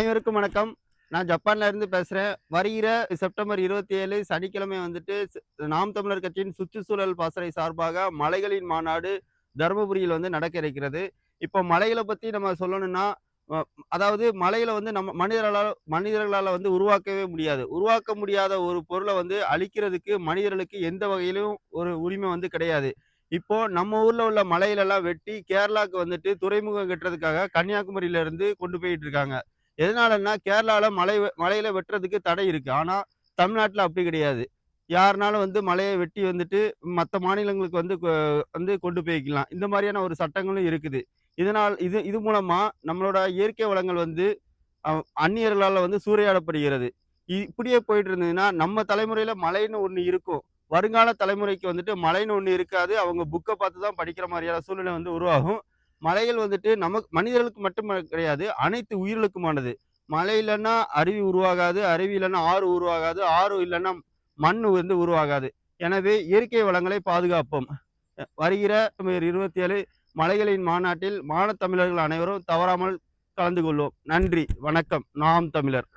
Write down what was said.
அனைவருக்கும் வணக்கம். நான் ஜப்பான்ல இருந்து பேசுறேன். வருகிற செப்டம்பர் 27 சனிக்கிழமை வந்துட்டு நாம் தமிழர் கட்சியின் சுற்றுச்சூழல் பாசறை சார்பாக மலைகளின் மாநாடு தருமபுரியில் வந்து நடக்க இருக்கிறது. இப்போ மலைகள பத்தி நம்ம சொல்லணும்னா, அ அதாவது மலைகள வந்து நம்ம மனிதர்களால வந்து உருவாக்கவே முடியாது. உருவாக்க முடியாத ஒரு பொருள வந்து அழிக்கிறதுக்கு மனிதர்களுக்கு எந்த வகையிலும் ஒரு உரிமை வந்து கிடையாது. இப்போ நம்ம ஊர்ல உள்ள மலைகளெல்லாம் வெட்டி கேரளாக்கு வந்துட்டு துறைமுகம் கட்டுறதுக்காக கன்னியாகுமரியில இருந்து கொண்டு போயிட்டு இருக்காங்க. எதனாலன்னா, கேரளால மலையில வெட்டுறதுக்கு தடை இருக்கு. ஆனா, தமிழ்நாட்டுல அப்படி கிடையாது. யாருனாலும் வந்து மலைய வெட்டி வந்துட்டு மத்த மாநிலங்களுக்கு வந்து கொண்டு போய்க்கலாம். இந்த மாரியான ஒரு சட்டங்களும் இருக்குது. இது மூலமா நம்மளோட இயற்கை வளங்கள் வந்து அ அந்நியர்களால வந்து சூறையாடப்படுகிறது. இப்படியே போயிட்டு இருந்ததுன்னா, நம்ம தலைமுறையில மழைன்னு ஒண்ணு இருக்கும். வருங்கால தலைமுறைக்கு வந்துட்டு மழைன்னு ஒண்ணு இருக்காது. அவங்க புக்க பார்த்து தான் படிக்கிற மாரியான சூழ்நிலை வந்து உருவாகும். மலைகள் வந்துட்டு மனிதர்களுக்கு மட்டும் கிடையாது. அனைத்து உயிர்களுக்குமானது. மழை இல்லன்னா அருவி உருவாகாது. அருவி இல்லன்னா ஆறு உருவாகாது. ஆறு இல்லன்னா மண் வந்து உருவாகாது. எனவே இயற்கை வளங்களை பாதுகாப்போம். வருகிற செப்டம்பர் 27 மலைகளின் மாநாட்டில் மானத்தமிழர்கள் அனைவரும் தவறாமல் கலந்து கொள்வோம். நன்றி, வணக்கம். நாம் தமிழர்.